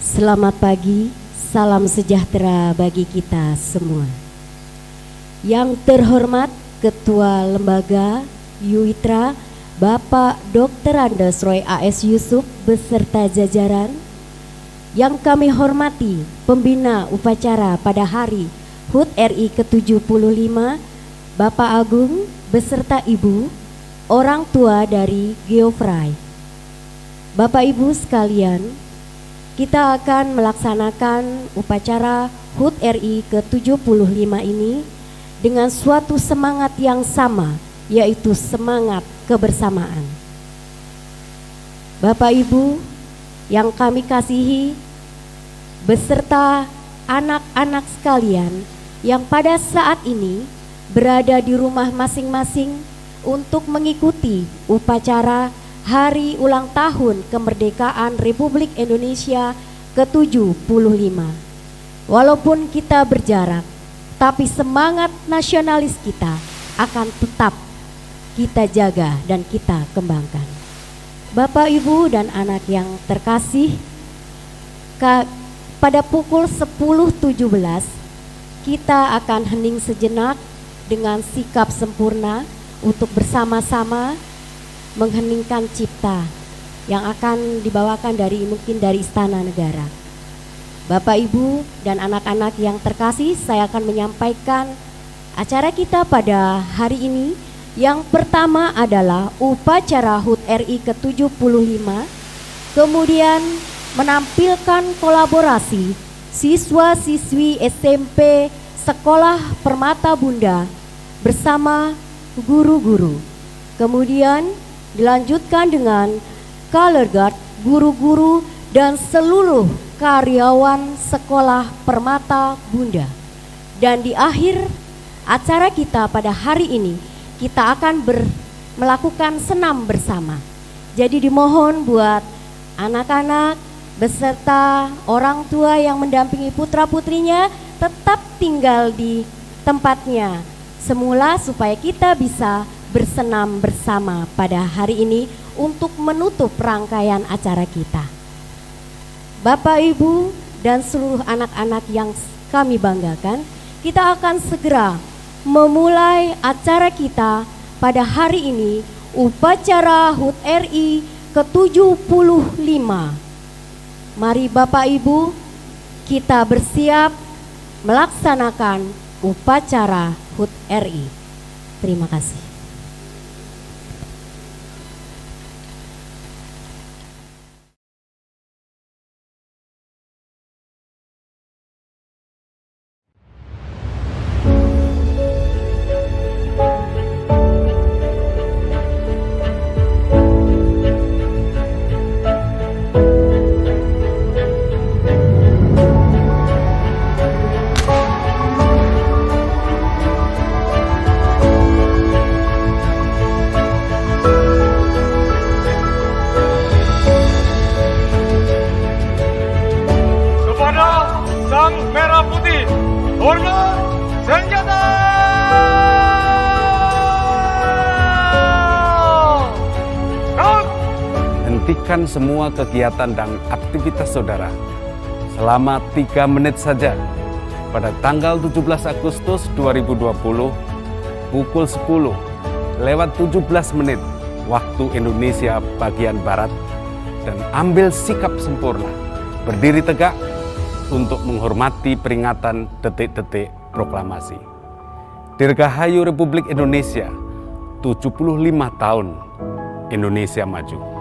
Selamat pagi, salam sejahtera bagi kita semua. Yang terhormat Ketua Lembaga Yuitra Bapak Dr. Andes Roy A.S. Yusuf beserta jajaran. Yang kami hormati pembina upacara pada hari HUT RI ke-75 Bapak Agung beserta Ibu, orang tua dari Geofray. Bapak Ibu sekalian, kita akan melaksanakan upacara HUT RI ke-75 ini dengan suatu semangat yang sama, yaitu semangat kebersamaan. Bapak Ibu yang kami kasihi, beserta anak-anak sekalian yang pada saat ini berada di rumah masing-masing untuk mengikuti upacara Hari Ulang Tahun Kemerdekaan Republik Indonesia ke-75. Walaupun kita berjarak, tapi semangat nasionalis kita akan tetap kita jaga dan kita kembangkan. Bapak, Ibu, dan anak yang terkasih, pada pukul 10.17 kita akan hening sejenak dengan sikap sempurna untuk bersama-sama mengheningkan cipta yang akan dibawakan mungkin dari Istana Negara. Bapak, Ibu, dan anak-anak yang terkasih, saya akan menyampaikan acara kita pada hari ini. Yang pertama adalah upacara HUT RI ke-75, kemudian menampilkan kolaborasi siswa-siswi SMP Sekolah Permata Bunda bersama guru-guru. Kemudian dilanjutkan dengan color guard guru-guru dan seluruh karyawan Sekolah Permata Bunda. Dan di akhir acara kita pada hari ini, kita akan melakukan senam bersama. Jadi dimohon buat anak-anak beserta orang tua yang mendampingi putra-putrinya tetap tinggal di tempatnya semula supaya kita bisa bersenam bersama pada hari ini untuk menutup rangkaian acara kita. Bapak, Ibu, dan seluruh anak-anak yang kami banggakan, kita akan segera memulai acara kita pada hari ini, upacara HUT RI ke-75. Mari Bapak, Ibu, kita bersiap melaksanakan upacara HUT RI. Terima kasih. Hentikan semua kegiatan dan aktivitas saudara selama 3 menit saja pada tanggal 17 Agustus 2020 pukul 10:17 waktu Indonesia bagian Barat, dan ambil sikap sempurna berdiri tegak untuk menghormati peringatan detik-detik proklamasi. Dirgahayu Republik Indonesia, 75 tahun Indonesia maju.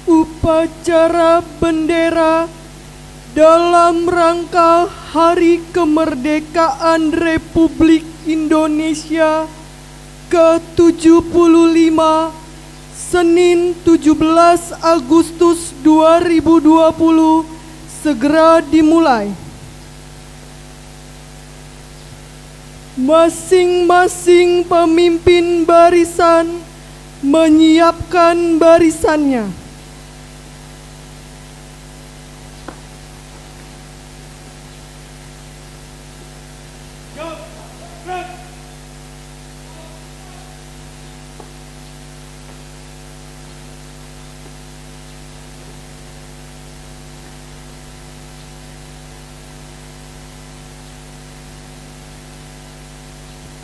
Upacara bendera dalam rangka Hari Kemerdekaan Republik Indonesia ke-75 Senin 17 Agustus 2020 segera dimulai. Masing-masing pemimpin barisan menyiapkan barisannya.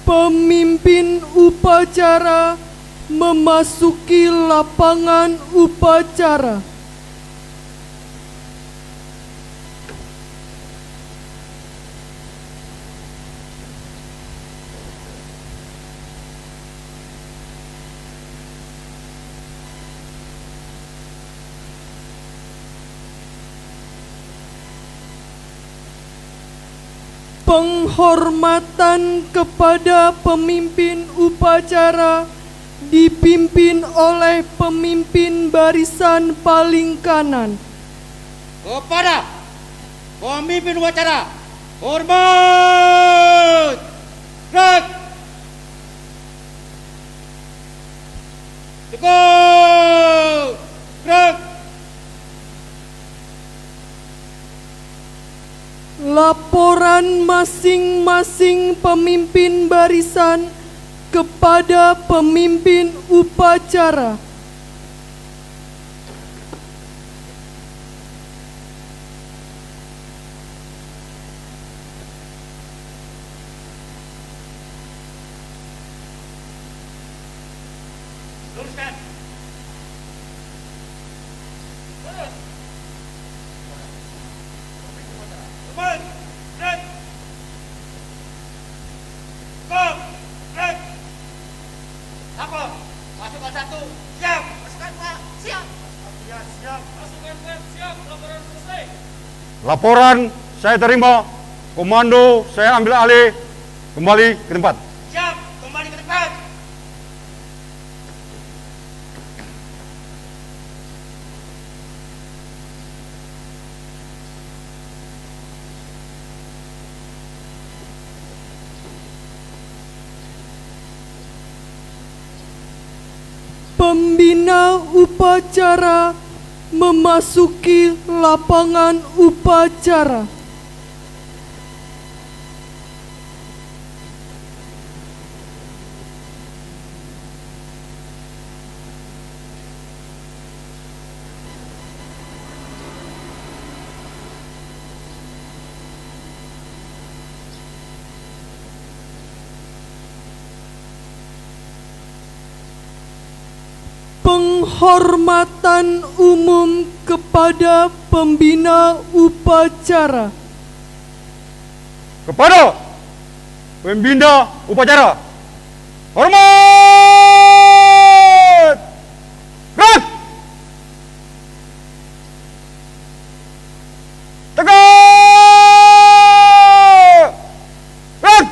Pemimpin upacara memasuki lapangan upacara. Penghormatan kepada pemimpin upacara dipimpin oleh pemimpin barisan paling kanan. Kepada pemimpin upacara, hormat! Gerak! Cukup! Gerak! Laporan masing-masing pemimpin barisan kepada pemimpin upacara. Luruskan! Hormat! Gerak! Cukup! Gerak! Lapor! Pasukan 1, siap! Pasukan 2, siap! Siap! Pasukan 4, siap! Laporan selesai! Laporan saya terima. Komando saya ambil alih. Kembali ke tempat. Siap! Kembali ke tempat! Pembina upacara memasuki lapangan upacara. Penghormatan umum kepada pembina upacara. Kepada pembina upacara, hormat! Gerak! Tegak! Gerak!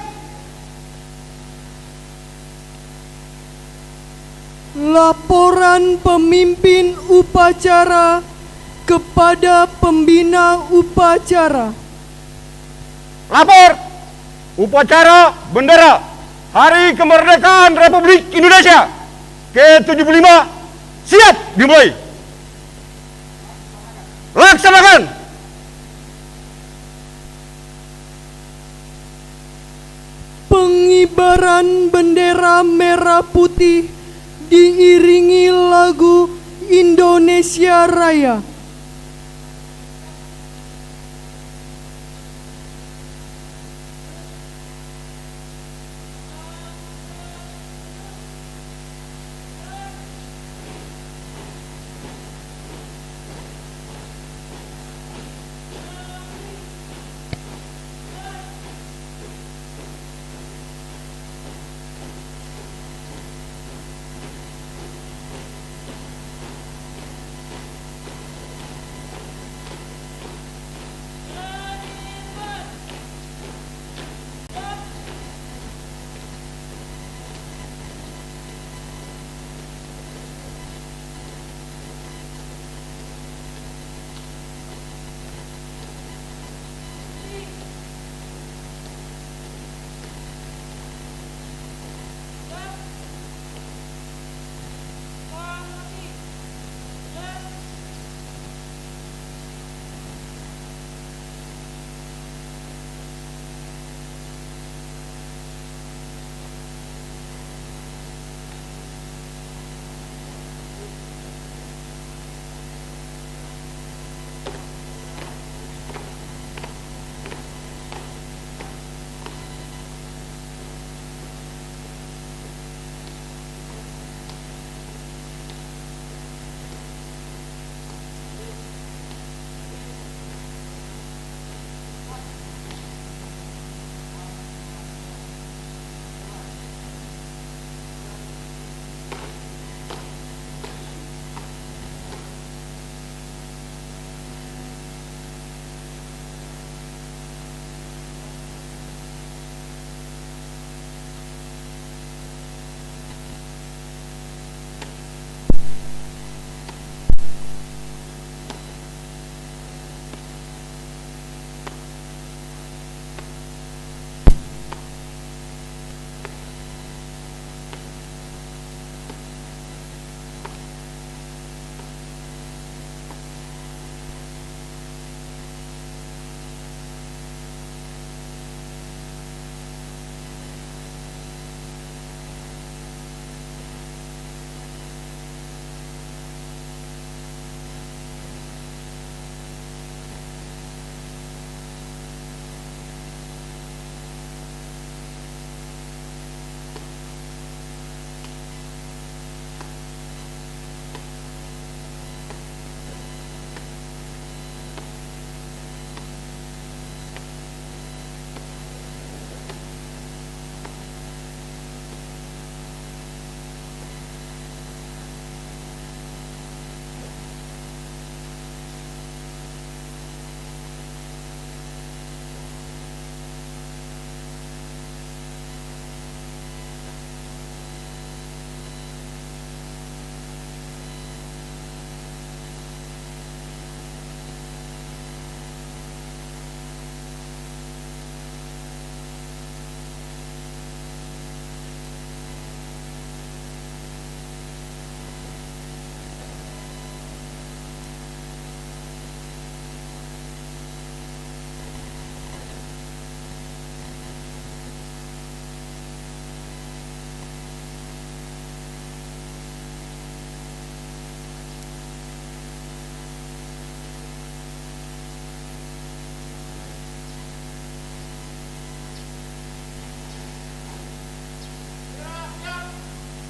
Laporan pemimpin upacara kepada pembina upacara. Lapor upacara bendera Hari Kemerdekaan Republik Indonesia ke-75 siap dimulai. Laksanakan. Pengibaran bendera merah putih diiringi lagu Indonesia Raya.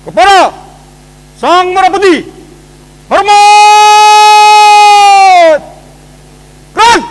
kepada Sang Merah Putih. Hormat! Gerak!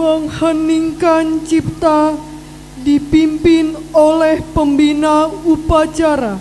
mengheningkan cipta dipimpin oleh pembina upacara.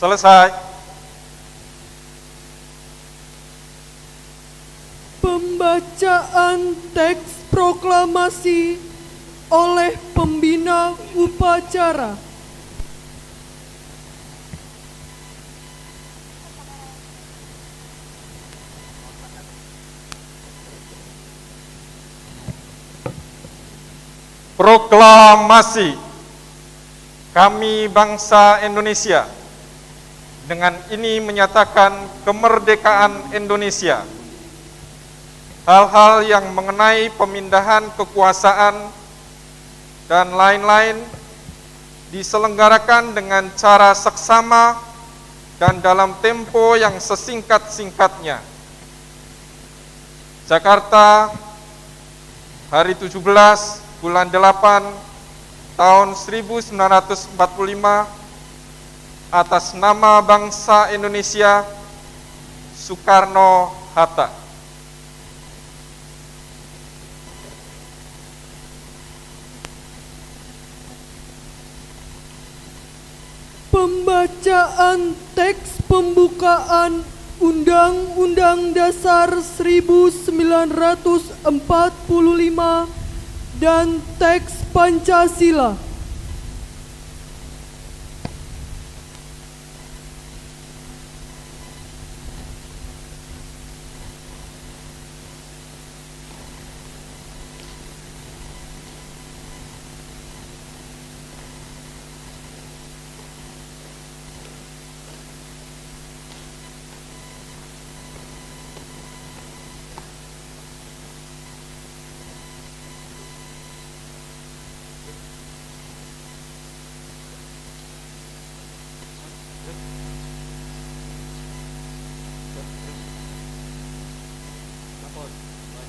Selesai. Pembacaan teks proklamasi oleh pembina upacara. Proklamasi. Kami bangsa Indonesia dengan ini menyatakan kemerdekaan Indonesia. Hal-hal yang mengenai pemindahan kekuasaan dan lain-lain diselenggarakan dengan cara seksama dan dalam tempo yang sesingkat-singkatnya. Jakarta, hari 17 bulan 8 tahun 1945, atas nama bangsa Indonesia, Soekarno-Hatta. Pembacaan teks pembukaan Undang-Undang Dasar 1945 dan teks Pancasila.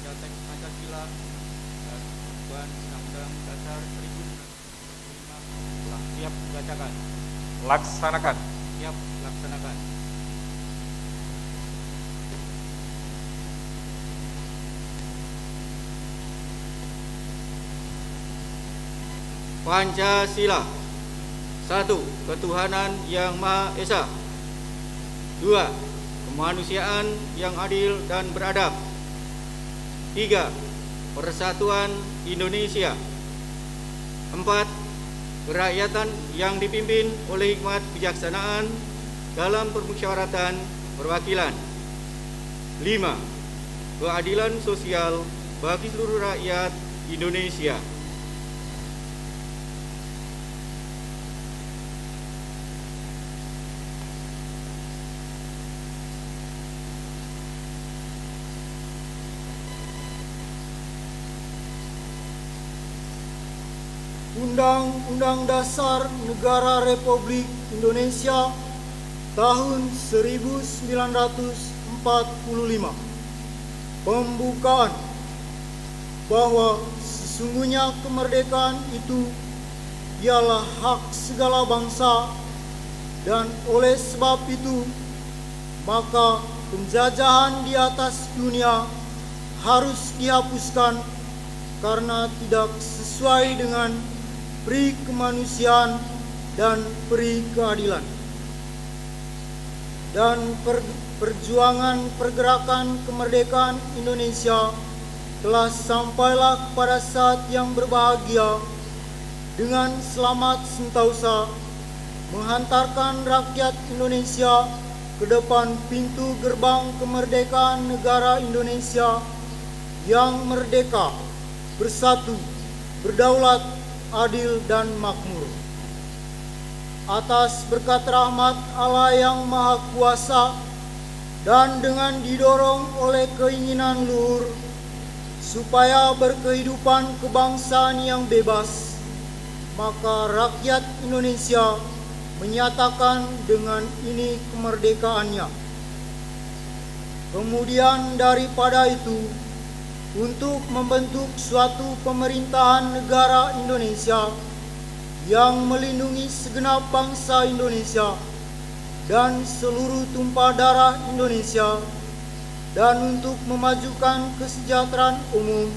Baca teks Pancasila dan perubahan Undang-Undang Dasar 1945 telah siap dibacakan. Laksanakan. Siap laksanakan. Pancasila. 1. Ketuhanan yang Maha Esa. 2. Kemanusiaan yang adil dan beradab. 3. Persatuan Indonesia. 4. Kerakyatan yang dipimpin oleh hikmat kebijaksanaan dalam permusyawaratan perwakilan. 5. Keadilan sosial bagi seluruh rakyat Indonesia. Undang-Undang Dasar Negara Republik Indonesia tahun 1945. Pembukaan bahwa sesungguhnya kemerdekaan itu ialah hak segala bangsa, dan oleh sebab itu maka penjajahan di atas dunia harus dihapuskan karena tidak sesuai dengan peri kemanusiaan dan peri keadilan. Dan perjuangan pergerakan kemerdekaan Indonesia telah sampailah pada saat yang berbahagia dengan selamat sentosa menghantarkan rakyat Indonesia ke depan pintu gerbang kemerdekaan negara Indonesia yang merdeka, bersatu, berdaulat, adil, dan makmur. Atas berkat rahmat Allah yang Maha Kuasa dan dengan didorong oleh keinginan luhur supaya berkehidupan kebangsaan yang bebas, maka rakyat Indonesia menyatakan dengan ini kemerdekaannya. Kemudian daripada itu, untuk membentuk suatu pemerintahan negara Indonesia yang melindungi segenap bangsa Indonesia dan seluruh tumpah darah Indonesia, dan untuk memajukan kesejahteraan umum,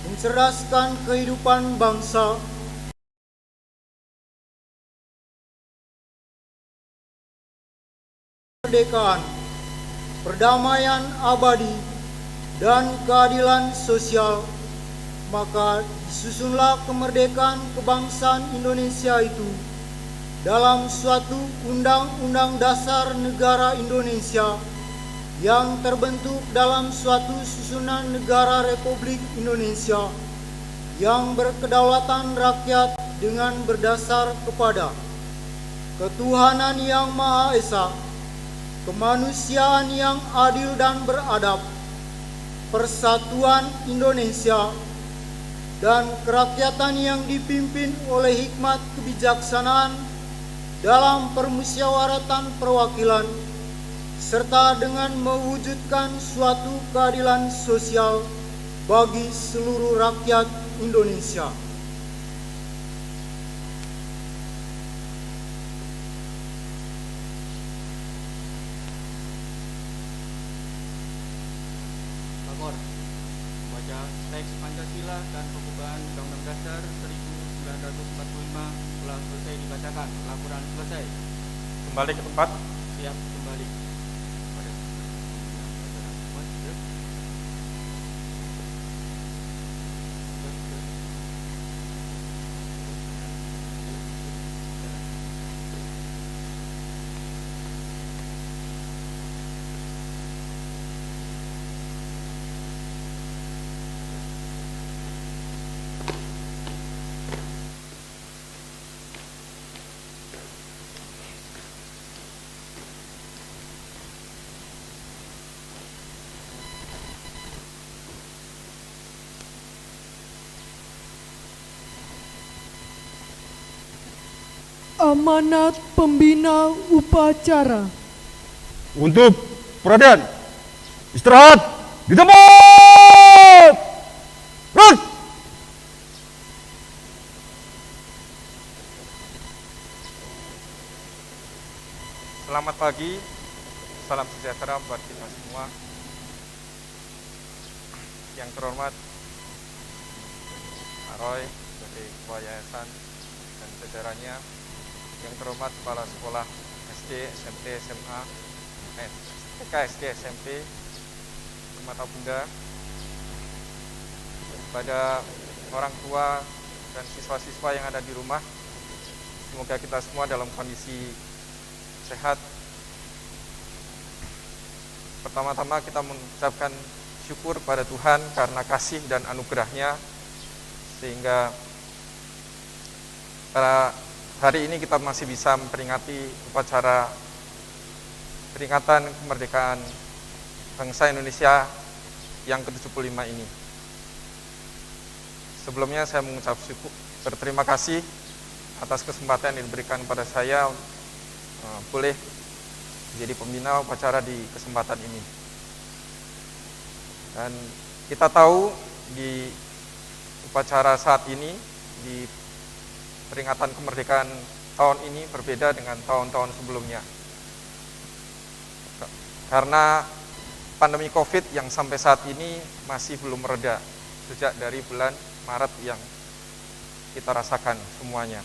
mencerdaskan kehidupan bangsa, kemerdekaan, perdamaian abadi, dan keadilan sosial, maka disusunlah kemerdekaan kebangsaan Indonesia itu dalam suatu Undang-Undang Dasar Negara Indonesia yang terbentuk dalam suatu susunan negara Republik Indonesia yang berkedaulatan rakyat dengan berdasar kepada ketuhanan yang Maha Esa, kemanusiaan yang adil dan beradab, persatuan Indonesia, dan kerakyatan yang dipimpin oleh hikmat kebijaksanaan dalam permusyawaratan perwakilan, serta dengan mewujudkan suatu keadilan sosial bagi seluruh rakyat Indonesia. Lapor membaca teks Pancasila dan pembukaan Undang-Undang Dasar 1945 telah selesai dibacakan. Laporan selesai. Kembali ke tempat. Siap kembali. Amanat pembina upacara. Untuk perhatian, istirahat di tempat. Run! Selamat pagi, salam sejahtera buat kita semua. Yang terhormat Pak Roy, sebagai Ketua Yayasan dan jajarannya, yang terhormat Kepala Sekolah SD, SMP, SMA, TK, SD, SMP, Mata Bunda, kepada orang tua dan siswa-siswa yang ada di rumah, semoga kita semua dalam kondisi sehat. Pertama-tama kita mengucapkan syukur pada Tuhan karena kasih dan anugerahnya, sehingga pada hari ini kita masih bisa memperingati upacara peringatan kemerdekaan bangsa Indonesia yang ke-75 ini. Sebelumnya saya mengucap berterima kasih atas kesempatan yang diberikan kepada saya boleh menjadi pembina upacara di kesempatan ini. Dan kita tahu di upacara saat ini, di peringatan kemerdekaan tahun ini berbeda dengan tahun-tahun sebelumnya. Karena pandemi COVID yang sampai saat ini masih belum mereda sejak dari bulan Maret yang kita rasakan semuanya.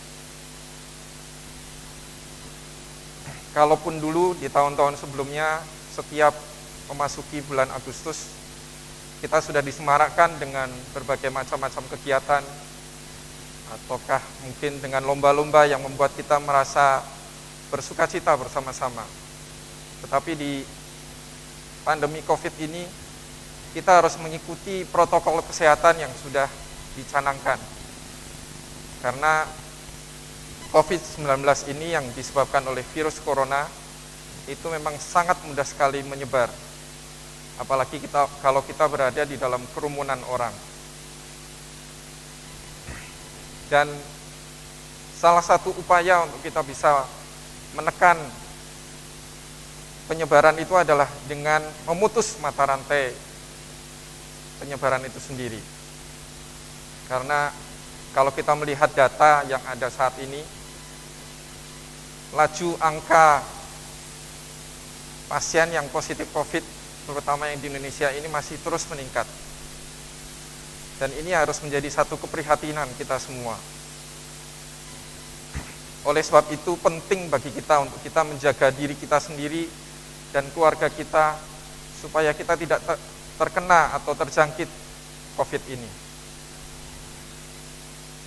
Kalaupun dulu di tahun-tahun sebelumnya setiap memasuki bulan Agustus kita sudah disemarakkan dengan berbagai macam-macam kegiatan, ataukah mungkin dengan lomba-lomba yang membuat kita merasa bersukacita bersama-sama. Tetapi di pandemi COVID ini kita harus mengikuti protokol kesehatan yang sudah dicanangkan. Karena COVID-19 ini yang disebabkan oleh virus corona itu memang sangat mudah sekali menyebar. Apalagi kalau kita berada di dalam kerumunan orang. Dan salah satu upaya untuk kita bisa menekan penyebaran itu adalah dengan memutus mata rantai penyebaran itu sendiri. Karena kalau kita melihat data yang ada saat ini, laju angka pasien yang positif COVID terutama yang di Indonesia ini masih terus meningkat. Dan ini harus menjadi satu keprihatinan kita semua. Oleh sebab itu penting bagi kita untuk kita menjaga diri kita sendiri dan keluarga kita supaya kita tidak terkena atau terjangkit COVID ini.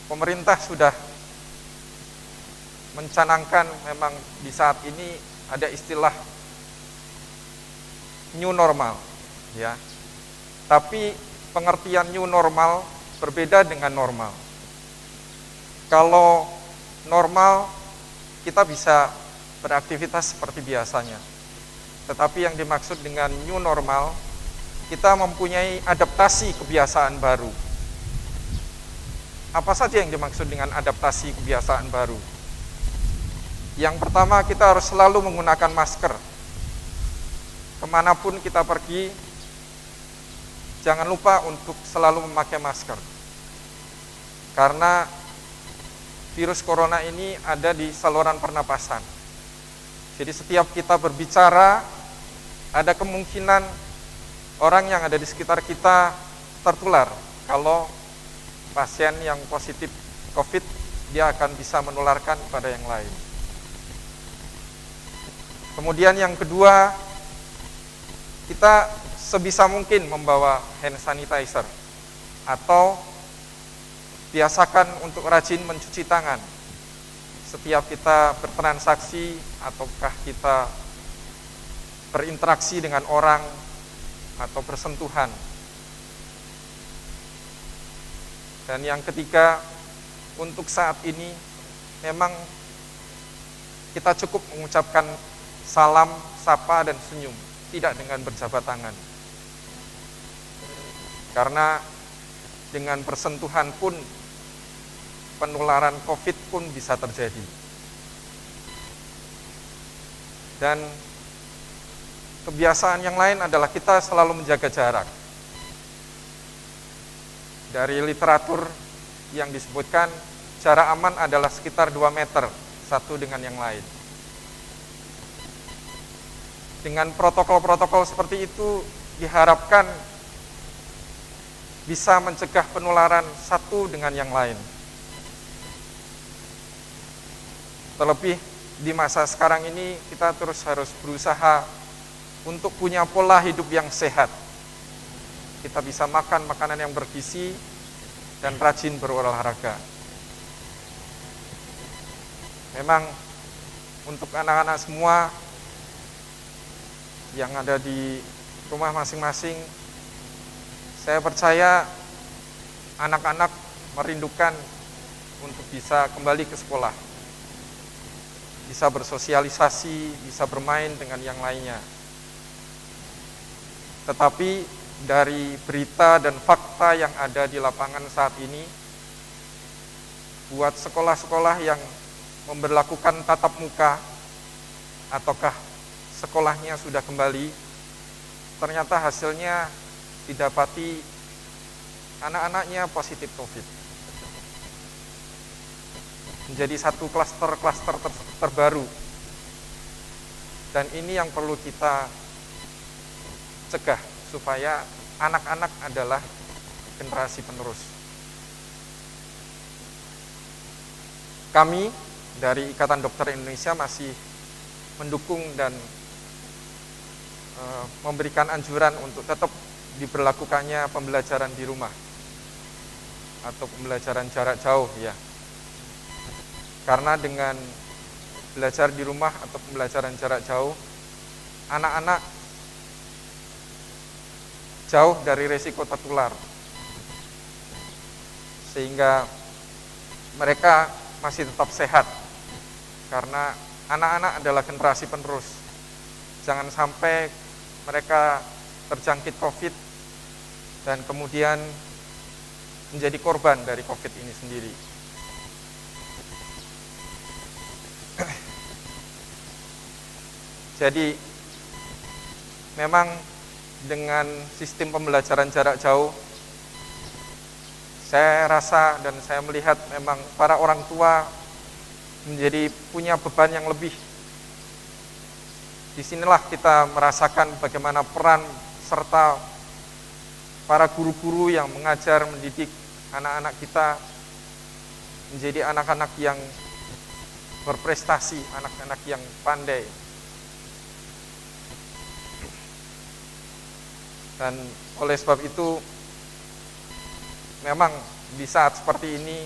Pemerintah sudah mencanangkan memang di saat ini ada istilah new normal, ya. Tapi pengertian new normal berbeda dengan normal. Kalau normal kita bisa beraktivitas seperti biasanya. Tetapi yang dimaksud dengan new normal, kita mempunyai adaptasi kebiasaan baru. Apa saja yang dimaksud dengan adaptasi kebiasaan baru? Yang pertama, kita harus selalu menggunakan masker. Kemanapun kita pergi, jangan lupa untuk selalu memakai masker. Karena virus corona ini ada di saluran pernapasan. Jadi setiap kita berbicara, ada kemungkinan orang yang ada di sekitar kita tertular. Kalau pasien yang positif COVID, dia akan bisa menularkan kepada yang lain. Kemudian yang kedua, kita sebisa mungkin membawa hand sanitizer atau biasakan untuk rajin mencuci tangan setiap kita bertransaksi ataukah kita berinteraksi dengan orang atau bersentuhan. Dan yang ketiga, untuk saat ini memang kita cukup mengucapkan salam, sapa, dan senyum, tidak dengan berjabat tangan. Karena dengan bersentuhan pun penularan COVID pun bisa terjadi. Dan kebiasaan yang lain adalah kita selalu menjaga jarak. Dari literatur yang disebutkan, jarak aman adalah sekitar 2 meter satu dengan yang lain. Dengan protokol-protokol seperti itu diharapkan bisa mencegah penularan satu dengan yang lain. Terlebih di masa sekarang ini kita terus harus berusaha untuk punya pola hidup yang sehat. Kita bisa makan makanan yang bergizi dan rajin berolahraga. Memang untuk anak-anak semua yang ada di rumah masing-masing, saya percaya anak-anak merindukan untuk bisa kembali ke sekolah, bisa bersosialisasi, bisa bermain dengan yang lainnya. Tetapi dari berita dan fakta yang ada di lapangan saat ini, buat sekolah-sekolah yang memberlakukan tatap muka ataukah sekolahnya sudah kembali, ternyata hasilnya didapati anak-anaknya positif COVID. Menjadi satu klaster-klaster terbaru. Dan ini yang perlu kita cegah supaya anak-anak adalah generasi penerus. Kami dari Ikatan Dokter Indonesia masih mendukung dan memberikan anjuran untuk tetap diberlakukannya pembelajaran di rumah atau pembelajaran jarak jauh ya. Karena dengan belajar di rumah atau pembelajaran jarak jauh, anak-anak jauh dari risiko tertular. Sehingga mereka masih tetap sehat. Karena anak-anak adalah generasi penerus. Jangan sampai mereka terjangkit COVID dan kemudian menjadi korban dari COVID ini sendiri. Jadi memang dengan sistem pembelajaran jarak jauh, saya rasa dan saya melihat memang para orang tua menjadi punya beban yang lebih. Disinilah kita merasakan bagaimana peran serta para guru-guru yang mengajar, mendidik anak-anak kita menjadi anak-anak yang berprestasi, anak-anak yang pandai. Dan oleh sebab itu, memang di saat seperti ini,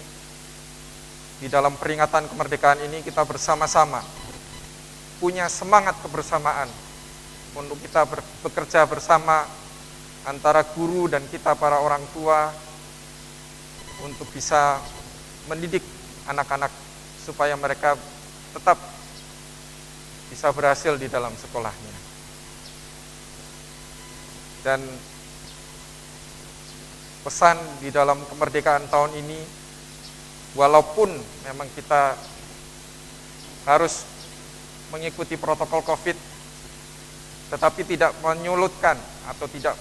di dalam peringatan kemerdekaan ini kita bersama-sama punya semangat kebersamaan untuk kita bekerja bersama antara guru dan kita para orang tua untuk bisa mendidik anak-anak supaya mereka tetap bisa berhasil di dalam sekolahnya. Dan pesan di dalam kemerdekaan tahun ini, walaupun memang kita harus mengikuti protokol COVID, tetapi tidak menyulutkan atau tidak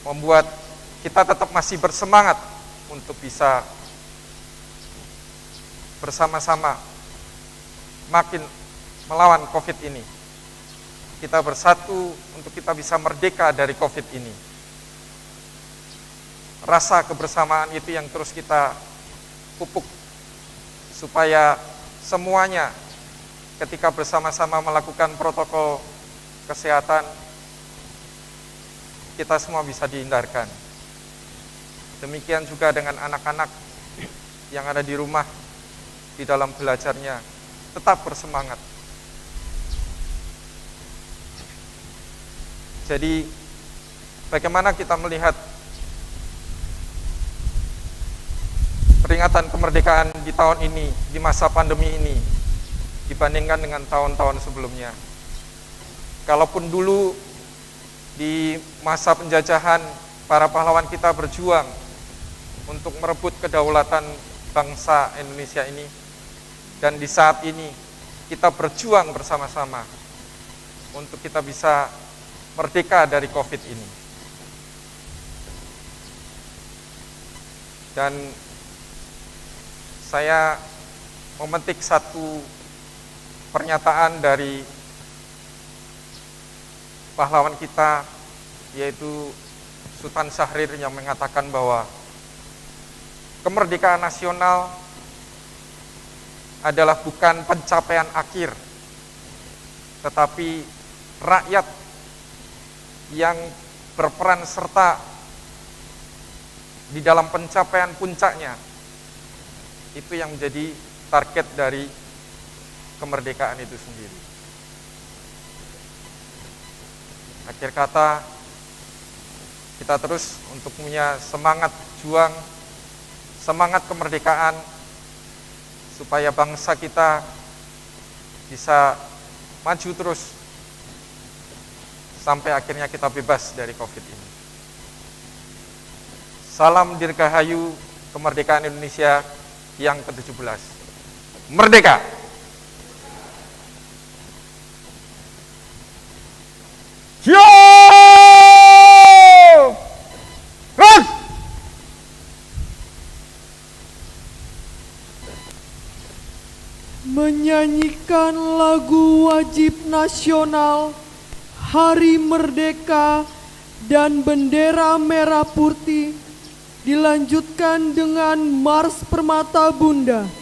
membuat kita tetap masih bersemangat untuk bisa bersama-sama makin melawan COVID ini. Kita bersatu untuk kita bisa merdeka dari COVID ini. Rasa kebersamaan itu yang terus kita pupuk supaya semuanya ketika bersama-sama melakukan protokol kesehatan, kita semua bisa dihindarkan. Demikian juga dengan anak-anak yang ada di rumah, di dalam belajarnya, tetap bersemangat. Jadi, bagaimana kita melihat peringatan kemerdekaan di tahun ini, di masa pandemi ini, dibandingkan dengan tahun-tahun sebelumnya. Kalaupun dulu di masa penjajahan, para pahlawan kita berjuang untuk merebut kedaulatan bangsa Indonesia ini, dan di saat ini kita berjuang bersama-sama untuk kita bisa merdeka dari COVID ini. Dan saya memetik satu pernyataan dari pahlawan kita, yaitu Sultan Syahrir, yang mengatakan bahwa kemerdekaan nasional adalah bukan pencapaian akhir, tetapi rakyat yang berperan serta di dalam pencapaian puncaknya. Itu yang menjadi target dari kemerdekaan itu sendiri. Akhir kata, kita terus untuk punya semangat juang, semangat kemerdekaan, supaya bangsa kita bisa maju terus sampai akhirnya kita bebas dari COVID ini. Salam Dirgahayu, kemerdekaan Indonesia yang ke-17. Merdeka! Siap! Gerak! Menyanyikan lagu wajib nasional Hari Merdeka dan bendera merah putih dilanjutkan dengan Mars Permata Bunda.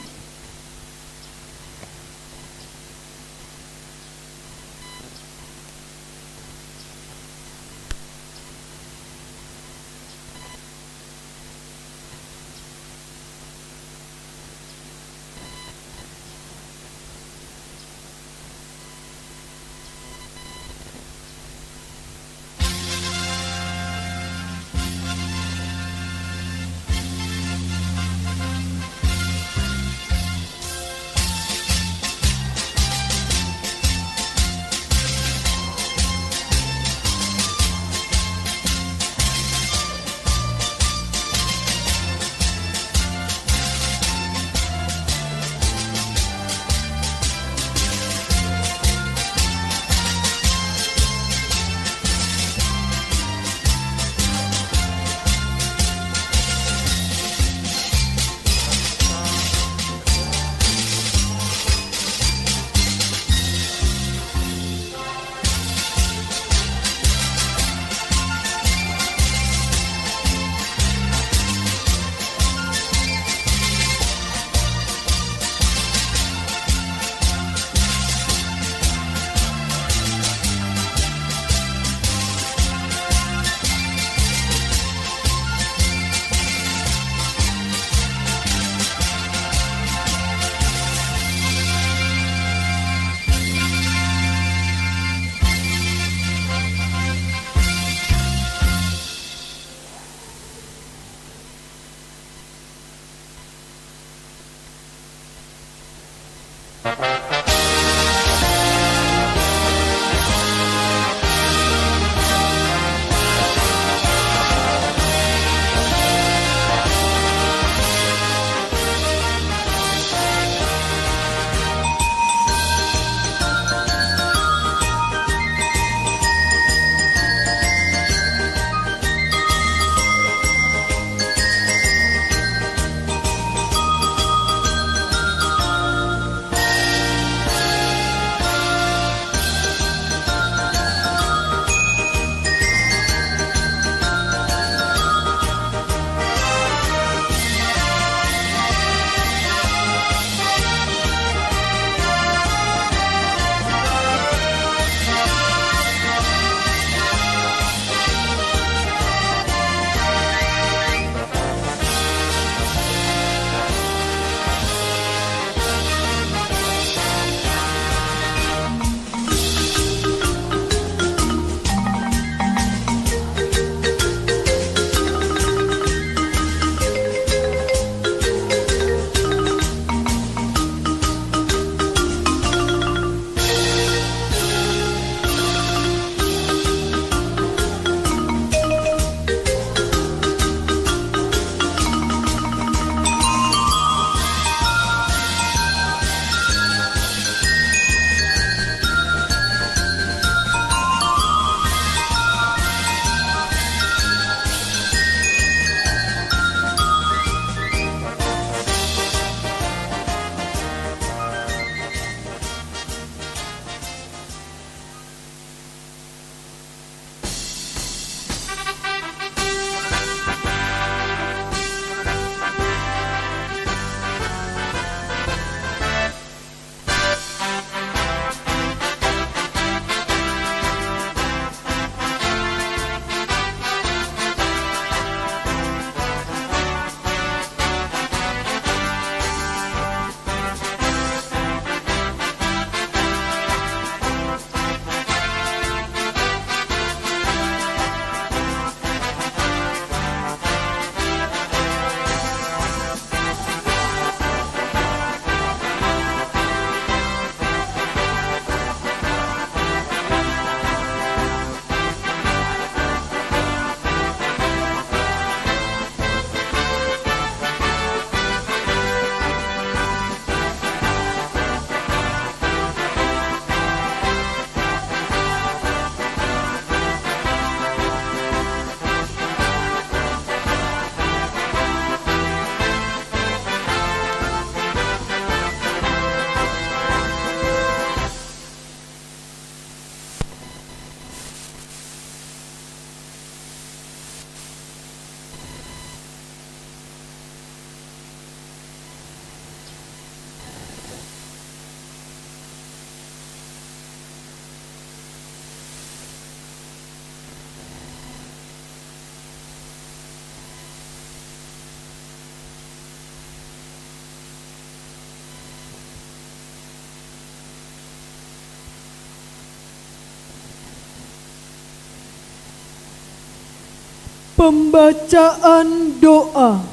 Pembacaan doa.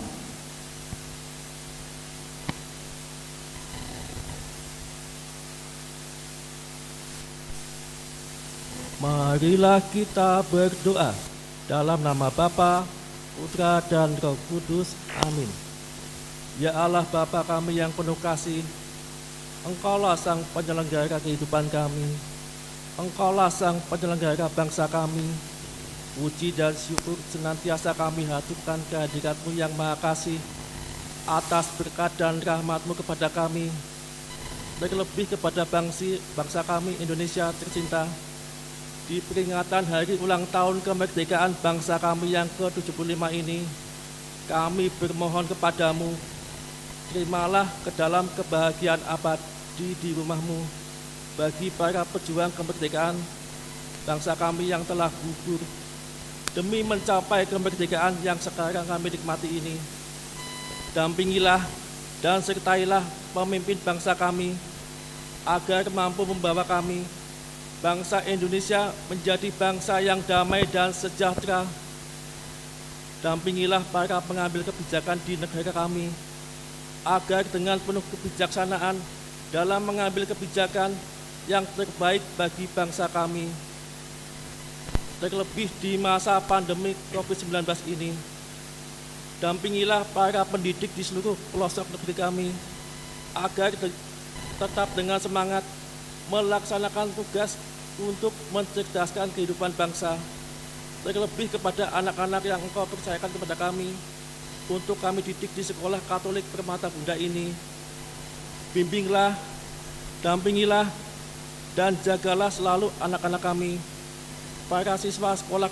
Marilah kita berdoa dalam nama Bapa, Putra, dan Roh Kudus. Amin. Ya Allah Bapa kami yang penuh kasih, Engkaulah Sang Penyelenggara kehidupan kami, Engkaulah Sang Penyelenggara bangsa kami. Puji dan syukur senantiasa kami haturkan kehadirat-Mu yang Maha Kasih atas berkat dan rahmat-Mu kepada kami, terlebih kepada bangsa kami Indonesia tercinta. Di peringatan hari ulang tahun kemerdekaan bangsa kami yang ke-75 ini, kami bermohon kepadamu, terimalah ke dalam kebahagiaan abadi di rumah-Mu bagi para pejuang kemerdekaan bangsa kami yang telah gugur demi mencapai kemerdekaan yang sekarang kami nikmati ini. Dampingilah dan sertailah pemimpin bangsa kami agar mampu membawa kami bangsa Indonesia menjadi bangsa yang damai dan sejahtera. Dampingilah para pengambil kebijakan di negara kami agar dengan penuh kebijaksanaan dalam mengambil kebijakan yang terbaik bagi bangsa kami. Terlebih di masa pandemi COVID-19 ini, dampingilah para pendidik di seluruh pelosok negeri kami agar tetap dengan semangat melaksanakan tugas untuk mencerdaskan kehidupan bangsa, terlebih kepada anak-anak yang Engkau percayakan kepada kami untuk kami didik di sekolah Katolik Permata Bunda ini. Bimbinglah, dampingilah, dan jagalah selalu anak-anak kami, para siswa sekolah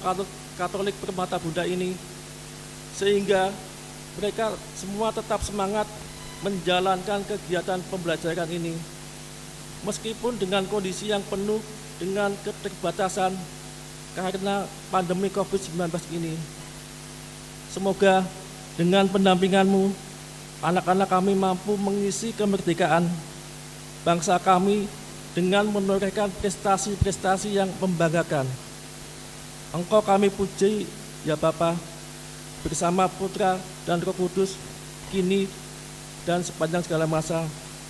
Katolik Permata Bunda ini, sehingga mereka semua tetap semangat menjalankan kegiatan pembelajaran ini, meskipun dengan kondisi yang penuh dengan keterbatasan karena pandemi COVID-19 ini. Semoga dengan pendampingan-Mu, anak-anak kami mampu mengisi kemerdekaan bangsa kami dengan menorehkan prestasi-prestasi yang membanggakan. Engkau kami puji, ya Bapa, bersama Putra dan Roh Kudus, kini dan sepanjang segala masa.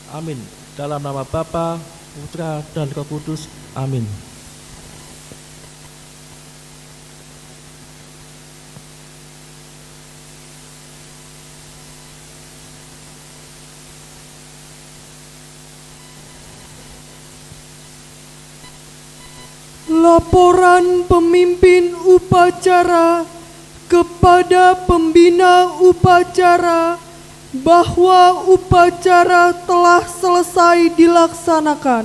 Amin. Dalam nama Bapa, Putra, dan Roh Kudus. Amin. Laporan pemimpin upacara kepada pembina upacara bahwa upacara telah selesai dilaksanakan.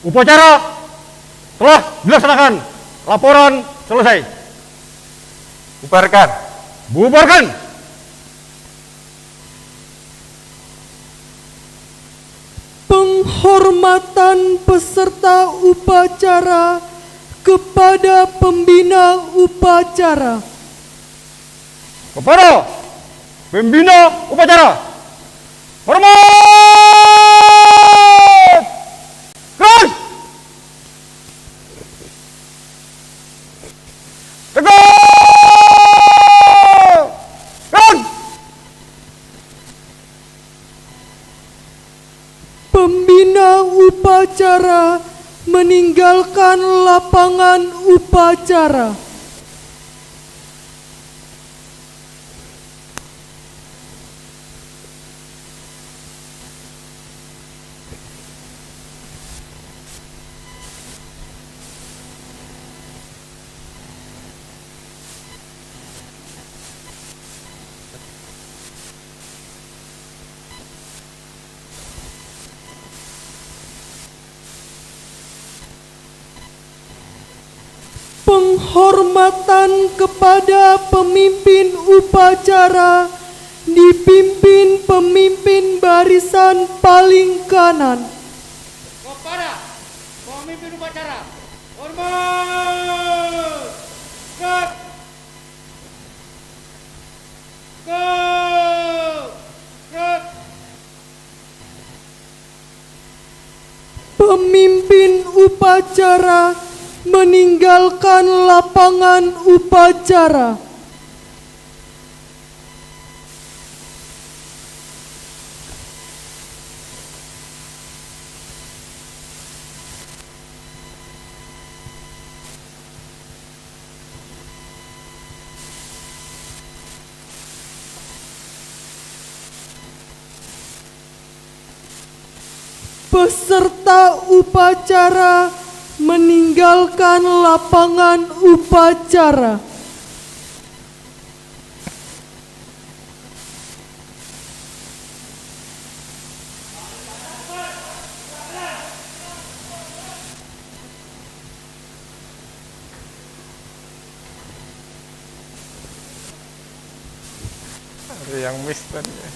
Upacara telah dilaksanakan. Laporan selesai. Bubarkan. Bubarkan. Penghormatan peserta upacara kepada pembina upacara. Kepada pembina upacara, hormat! Gerak! Tegak! Gerak! Pembina upacara meninggalkan lapangan upacara. Penghormatan kepada pemimpin upacara dipimpin pemimpin barisan paling kanan. Kepada pemimpin upacara, hormat! Gerak! Gerak! Pemimpin upacara meninggalkan lapangan upacara. Peserta upacara meninggalkan lapangan upacara. Ada yang miss tadi ya.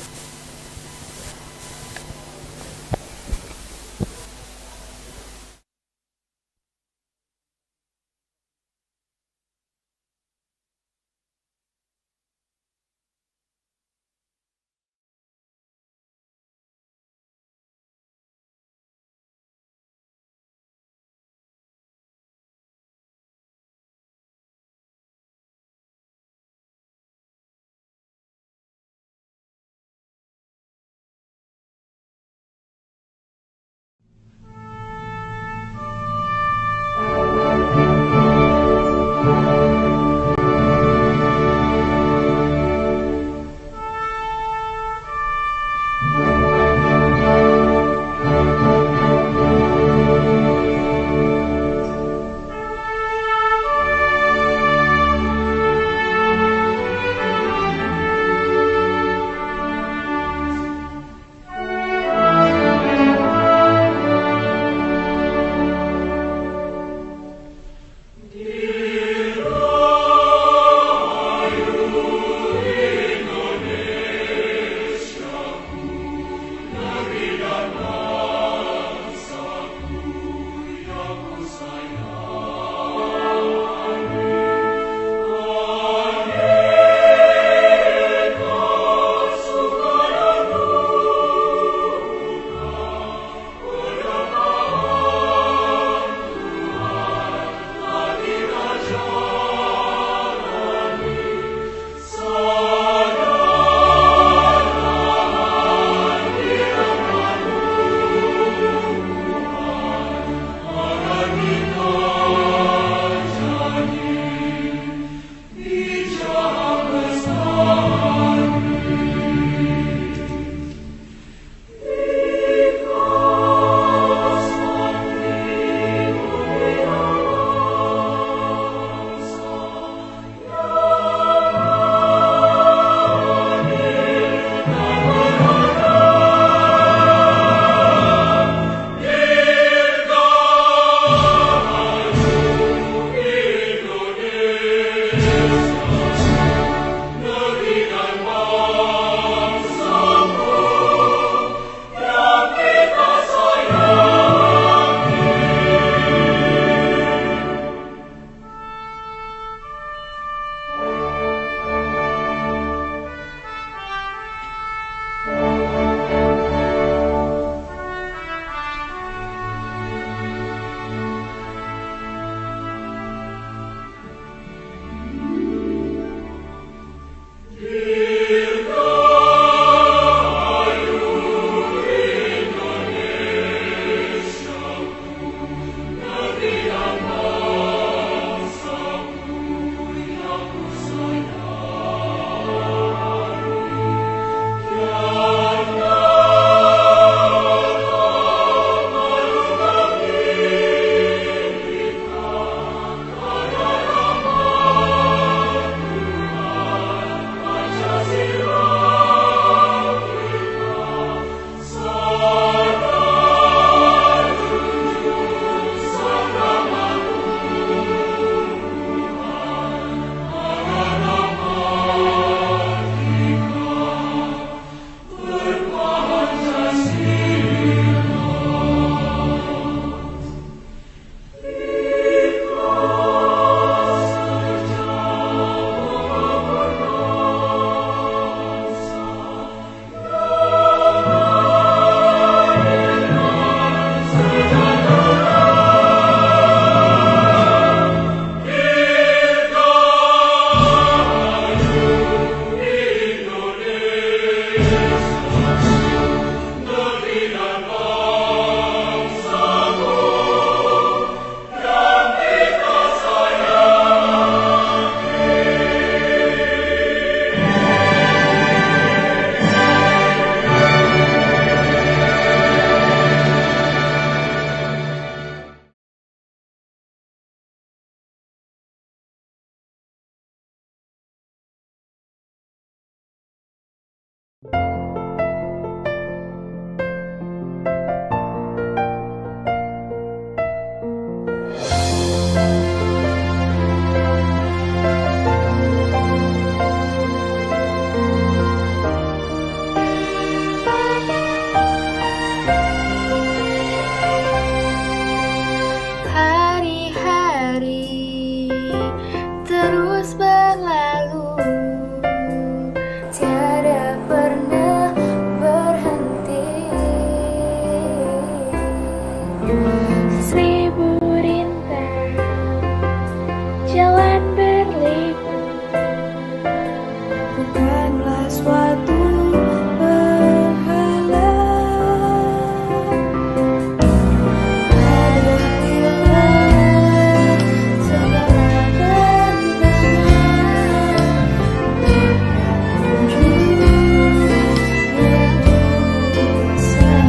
Seribu rintang jalan berliku, bukanlah suatu berhala. Hadapilah segala tantangan menuju yang kuasa.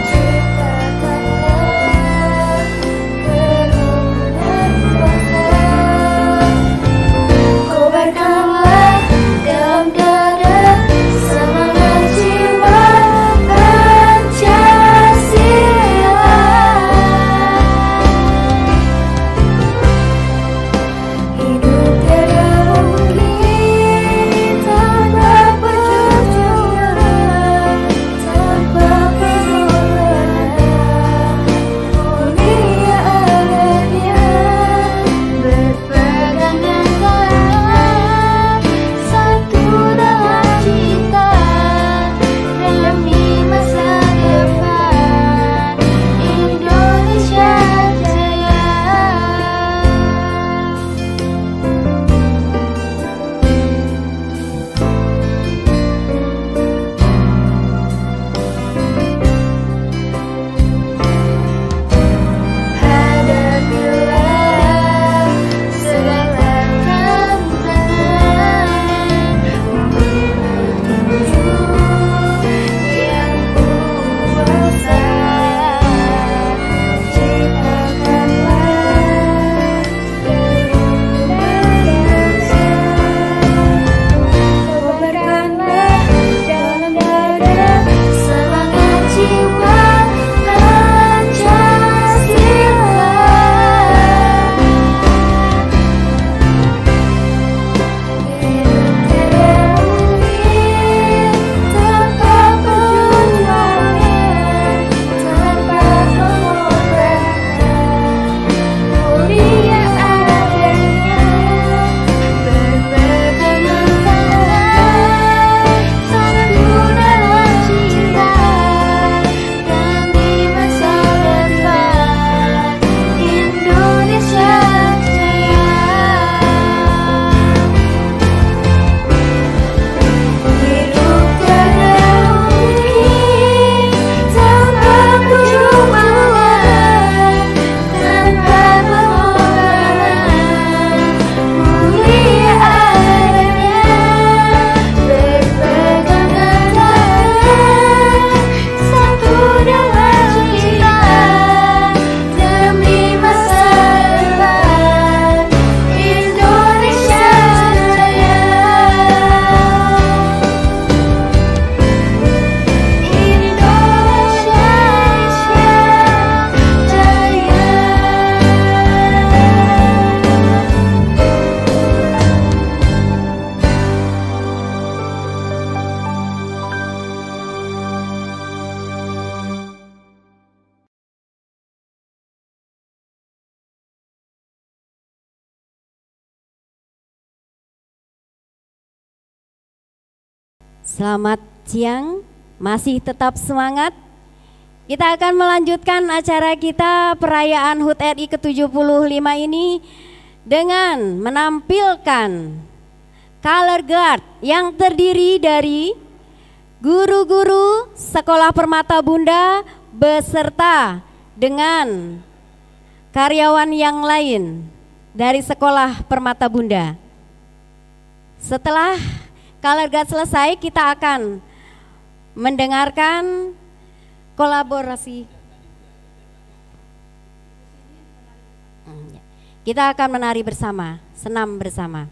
Ciptakanlah kerukunan kuasa, kobarkanlah dalam dada semangat jiwa Pancasila. Hidup tiada mungkin tanpa perjuangan, tanpa pengorbanan. Mulia adanya berpegangan tangan, satu dalam cita demi masa depan Indonesia Jaya. Hadapilah segala tantangan menuju yang kuasa. Ciptakanlah kerukunan bangsa, kobarkanlah dalam dada semangat jiwa Pancasila. Hidup tiada mungkin tanpa perjuangan, tanpa pengorbanan. Mulia adanya berpegangan tangan, satu dalam cita demi masa depan Indonesia Jaya. Hidup tiada mungkin tanpa perjuangan, tanpa pengorbanan. Mulia adanya berpegangan tangan, satu dalam cita demi masa depan Indonesia Jaya. Indonesia Selamat siang, masih tetap semangat. Kita akan melanjutkan acara kita perayaan HUT RI ke-75 ini dengan menampilkan color guard yang terdiri dari guru-guru Sekolah Permata Bunda beserta dengan karyawan yang lain dari Sekolah Permata Bunda. Setelah color guard selesai, kita akan mendengarkan kolaborasi. Kita akan menari bersama, senam bersama.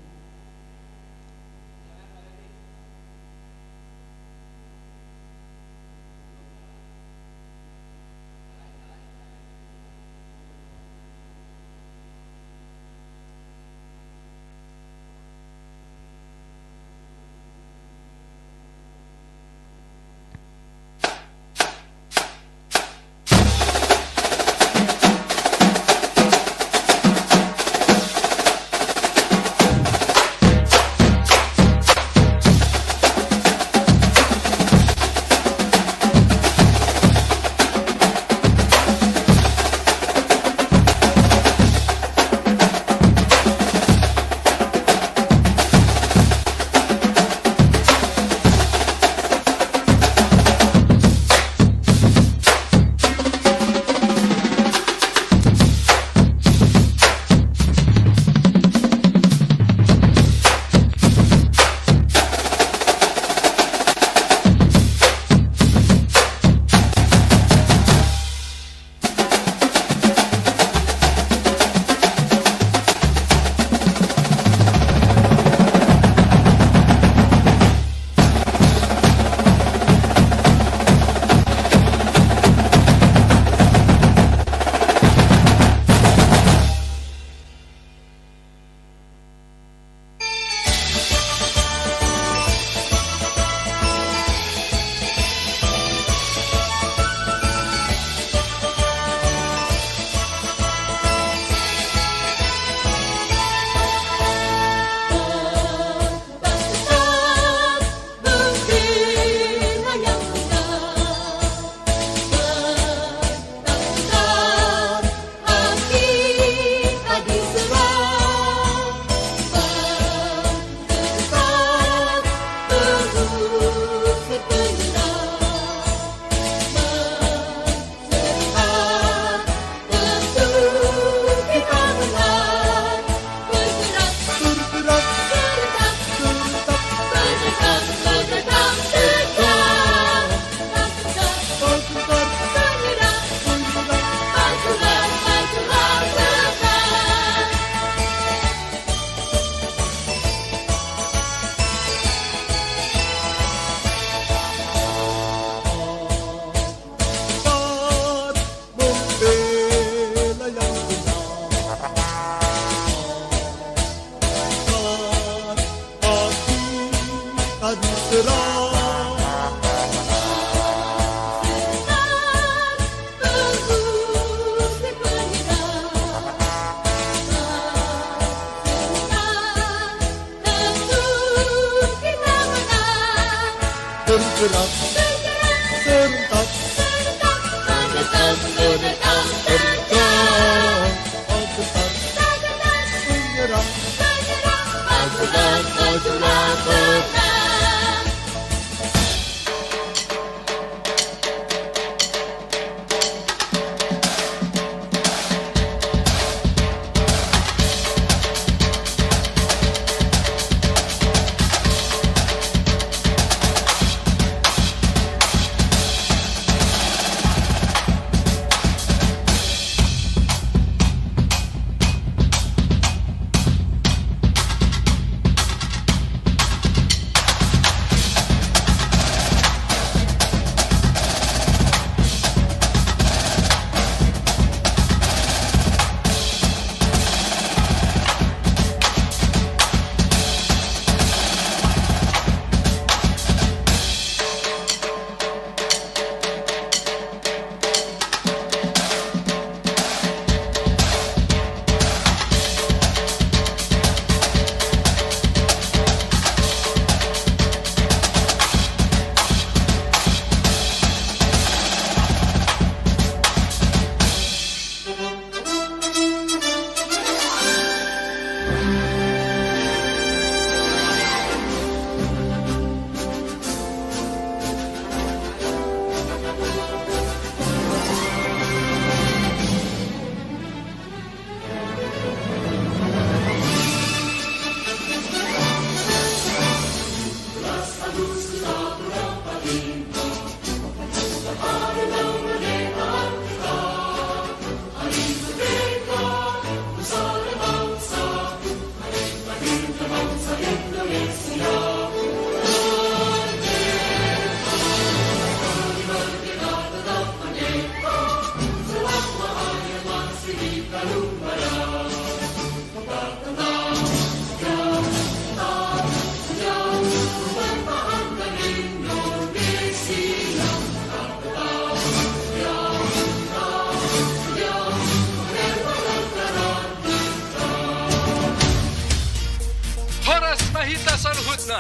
Horas mahita saluhutna,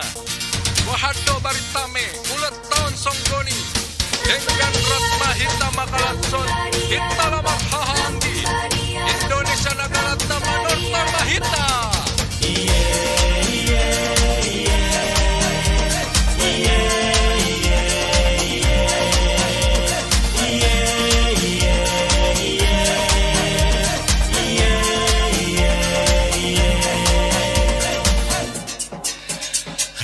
wahado baritame, ulat tahun songgoni, dengan ratma hita makalatson, hita lamang hahanggi, Indonesia nagalatna manortor mahita.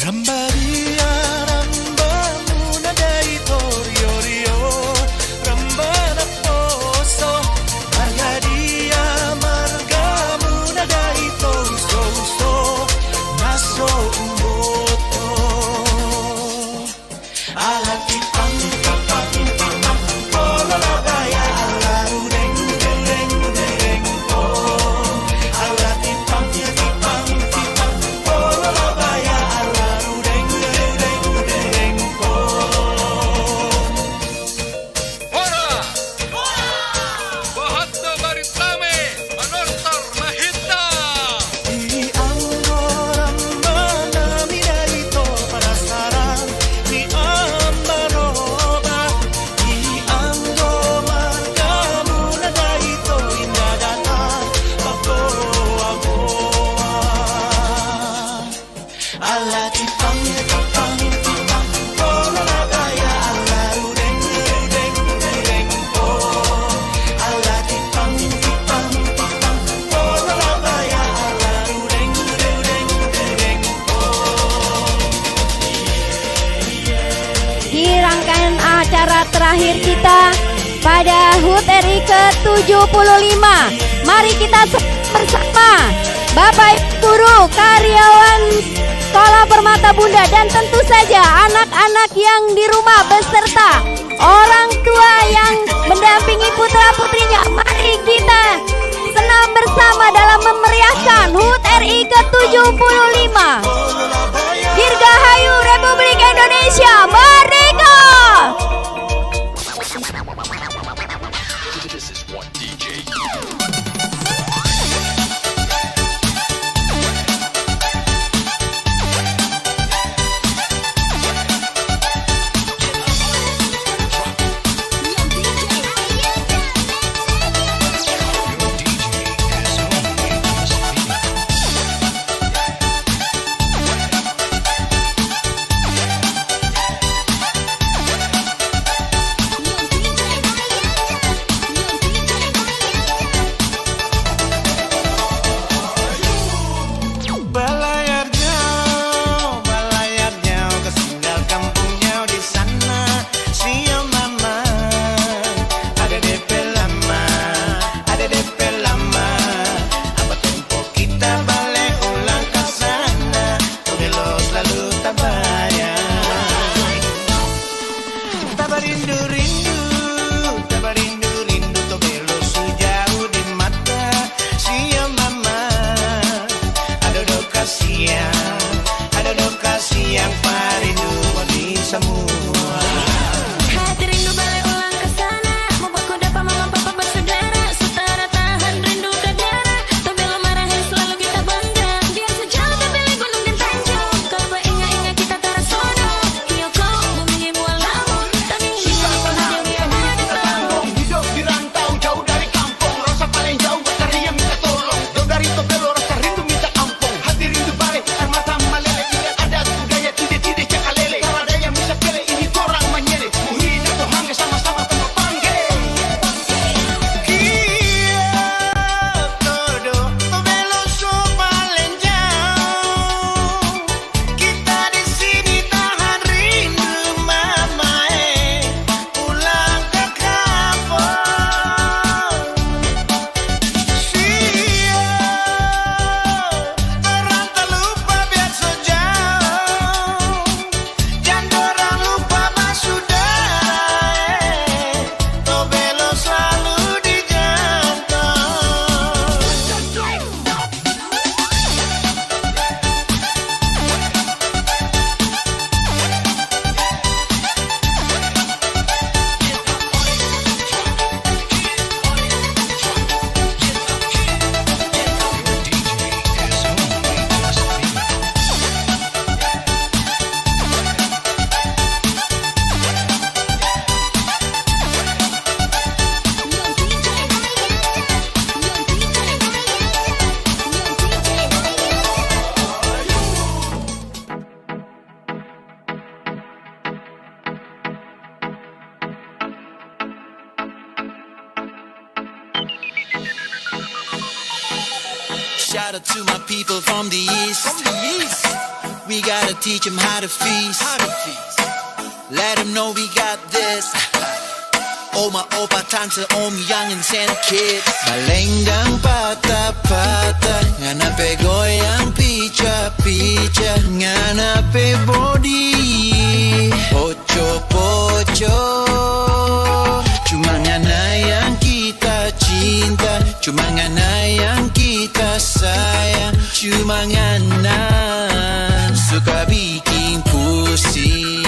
Rambadia ramba muna dai torio rio ramba na poso margadia marga muna dai toso so naso umboto alati pang polo la baya ala reng reng reng po alati pang polo la baya ala Wahado baritame, manortor mahita. Di anggoram mana minaito para sarang di ambaroba di anggo marga muna daito indagata papoa boa ala tipang polo la gaya ala rudeng po ala tipang polo la gaya ala rudeng po. Di rangkaian acara terakhir kita pada HUT RI ke-75, mari kita bersama Bapak Ibu Guru, karyawan Sekolah Permata Bunda, dan tentu saja anak-anak yang di rumah beserta orang tua yang mendampingi putra-putrinya. Mari kita senam bersama dalam memeriahkan HUT RI ke-75. Dirgahayu Republik Indonesia Merdeka! Shout out to my people from the east. We gotta teach them how to feast. Let them know we got this. Oma, opa, tante, om, young and sand kids. Balenggang patah-patah, nganape goyang pica-pica, nganape body, poco-poco. Cuma ngana yang kita cinta, cuma ngana yang kita sayang, cuma ngana suka bikin pusing.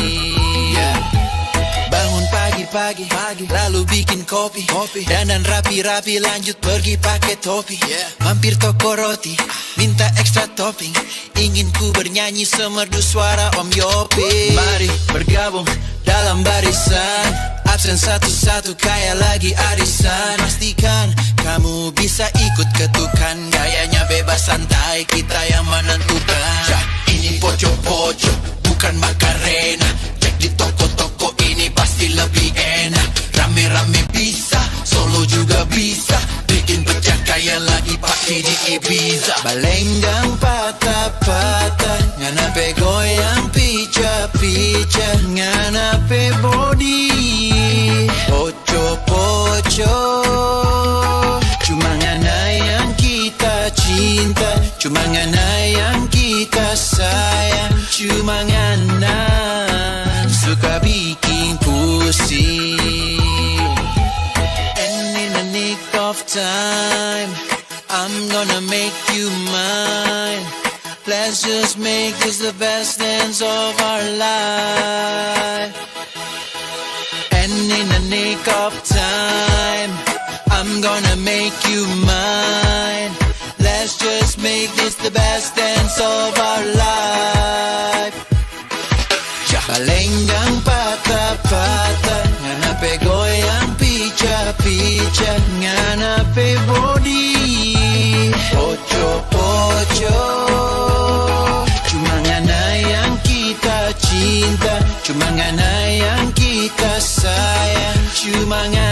Bangun pagi-pagi, lalu bikin kopi, dandan rapi-rapi, lanjut pergi pakai topi. Mampir toko roti, minta ekstra topping, ingin ku bernyanyi semerdu suara Om Yopi. Mari bergabung dalam barisan, absen satu-satu kayak lagi arisan. Pastikan kamu bisa ikut ketukan, gayanya bebas santai, kita yang menentukan. Ini poco-poco, bukan Macarena. Cek di toko-toko ini pasti lebih enak. Rame-rame bisa, solo juga bisa, bikin pecah kayak lagi party di Ibiza. Balenggang patah-patah, nganape goyang pica-pica, nganape body, poco-poco. Cuma ngana yang kita cinta, cuma ngana yang kita sayang, cuma ngana suka bikin pusing. And in the nick of time, I'm gonna make you mine. Let's just make this the best dance of our life. And in the nick of time, I'm gonna make you mine. Let's just make this the best dance of our life. Balenggang patah-patah, nganape goyang pica-pica, nganape body, poco-poco. Cuma ngana yang kita cinta, cuma ngana yang kita sayang, cuma ngana